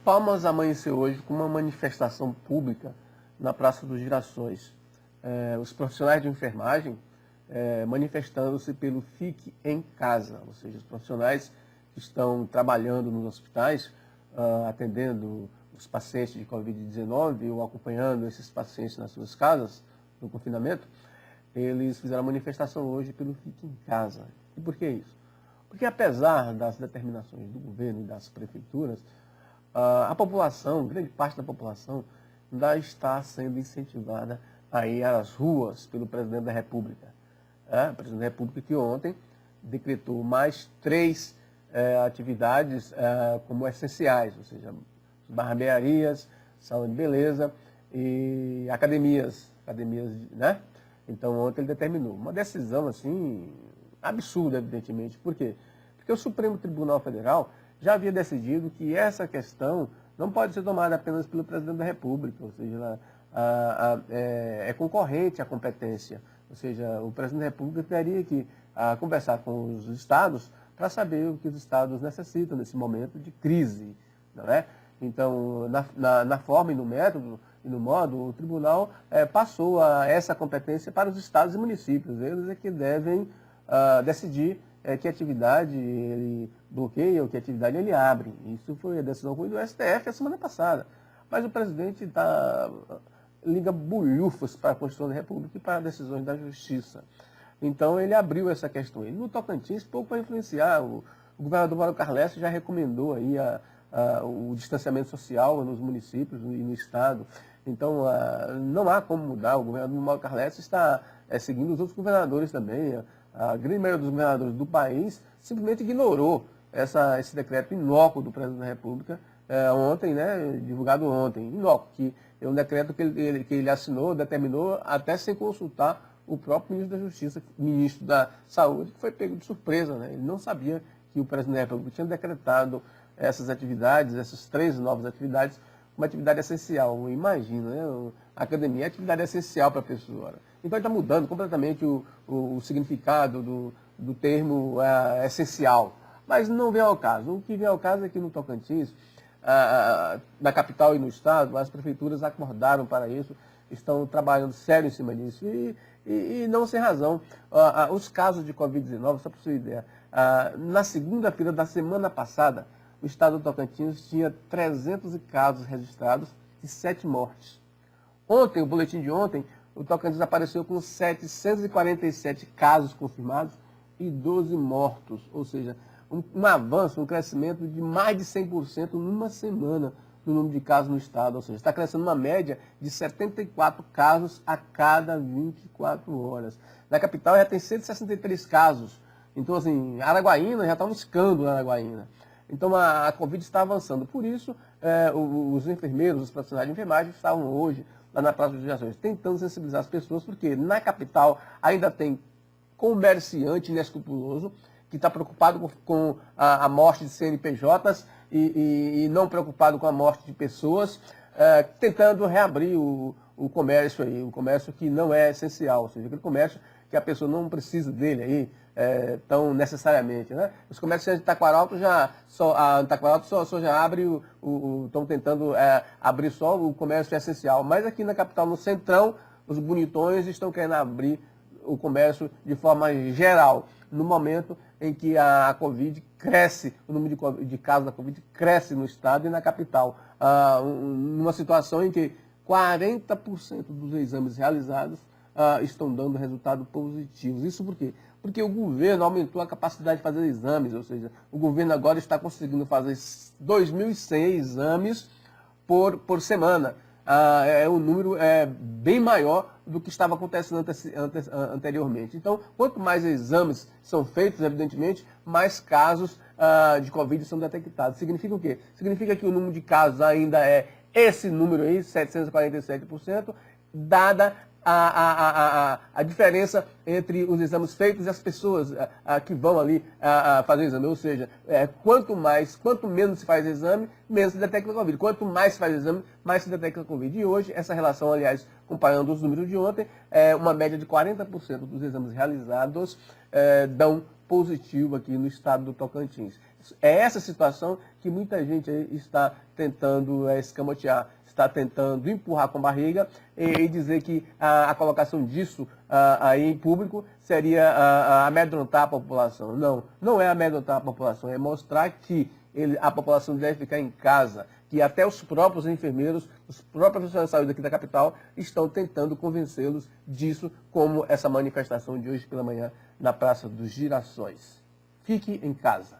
Palmas amanheceu hoje com uma manifestação pública na Praça dos Girassóis. Os profissionais de enfermagem manifestando-se pelo Fique em Casa, ou seja, os profissionais que estão trabalhando nos hospitais, atendendo os pacientes de Covid-19 ou acompanhando esses pacientes nas suas casas, no confinamento, eles fizeram a manifestação hoje pelo Fique em Casa. E por que isso? Porque apesar das determinações do governo e das prefeituras, a população, grande parte da população, ainda está sendo incentivada a ir às ruas pelo presidente da República. O presidente da República que ontem decretou mais 3 atividades como essenciais, ou seja, barbearias, salão de beleza e academias, né? Então ontem ele determinou uma decisão assim absurda, evidentemente. Por quê? Porque o Supremo Tribunal Federal já havia decidido que essa questão não pode ser tomada apenas pelo presidente da República, ou seja, é concorrente à competência. Ou seja, o presidente da República teria que conversar com os estados para saber o que os estados necessitam nesse momento de crise, não é? Então, na forma e no método e no modo, o tribunal passou essa competência para os estados e municípios. Eles é que devem decidir que atividade ele bloqueia ou que atividade ele abre. Isso foi a decisão do STF a semana passada. Mas o presidente liga bolhufas para a Constituição da República e para decisões da Justiça. Então ele abriu essa questão. E no Tocantins, pouco para influenciar. O governador Mauro Carlesse já recomendou aí o distanciamento social nos municípios e no estado. Então não há como mudar. O governador Mauro Carlesse está seguindo os outros governadores também. A grande maioria dos governadores do país simplesmente ignorou esse decreto inócuo do presidente da República ontem, né, divulgado ontem. Inócuo, que é um decreto que ele assinou, determinou, até sem consultar o próprio ministro da Justiça, ministro da Saúde, que foi pego de surpresa, né? Ele não sabia que o presidente da República tinha decretado essas atividades, essas 3 novas atividades, uma atividade essencial. Imagina, né? A academia é atividade essencial para a pessoa. Então ele está mudando completamente o significado do termo essencial. Mas não vem ao caso. O que vem ao caso é que no Tocantins, na capital e no estado, as prefeituras acordaram para isso, estão trabalhando sério em cima disso. E não sem razão. Os casos de Covid-19, só para você ter ideia, na segunda-feira da semana passada, o estado do Tocantins tinha 300 casos registrados e 7 mortes. Ontem, o boletim de ontem, o Tocantins apareceu com 747 casos confirmados e 12 mortos. Ou seja, um avanço, um crescimento de mais de 100% numa semana no número de casos no estado. Ou seja, está crescendo uma média de 74 casos a cada 24 horas. Na capital já tem 163 casos. Então, assim, Araguaína já está um escândalo, Araguaína. Então, a Covid está avançando. Por isso, os enfermeiros, os profissionais de enfermagem estavam hoje lá na Praça dos Girassóis, tentando sensibilizar as pessoas, porque na capital ainda tem comerciante inescrupuloso que está preocupado com a morte de CNPJs e não preocupado com a morte de pessoas, tentando reabrir o comércio aí, o comércio que não é essencial, ou seja, aquele comércio que a pessoa não precisa dele aí tão necessariamente, né? Os comerciantes de Taquaralto só já abre estão tentando abrir só o comércio essencial, mas aqui na capital, no centrão, os bonitões estão querendo abrir o comércio de forma geral, no momento em que a Covid cresce, o número de casos da Covid cresce no estado e na capital, numa situação em que 40% dos exames realizados estão dando resultados positivos. Isso por quê? Porque o governo aumentou a capacidade de fazer exames, ou seja, o governo agora está conseguindo fazer 2.100 exames por semana. O número é bem maior do que estava acontecendo anteriormente. Então, quanto mais exames são feitos, evidentemente, mais casos de Covid são detectados. Significa o quê? Significa que o número de casos ainda é esse número aí, 747%, dada a diferença entre os exames feitos e as pessoas que vão ali fazer o exame. Ou seja, quanto menos se faz exame, menos se detecta a Covid. Quanto mais se faz exame, mais se detecta a Covid. E hoje, essa relação, aliás, comparando os números de ontem, uma média de 40% dos exames realizados dão positivo aqui no estado do Tocantins. É essa situação que muita gente aí está tentando escamotear, está tentando empurrar com a barriga e dizer que a colocação disso aí em público seria amedrontar a população. Não, não é amedrontar a população, é mostrar que a população deve ficar em casa, que até os próprios enfermeiros, os próprios profissionais de saúde aqui da capital estão tentando convencê-los disso, como essa manifestação de hoje pela manhã na Praça dos Girassóis. Fique em casa.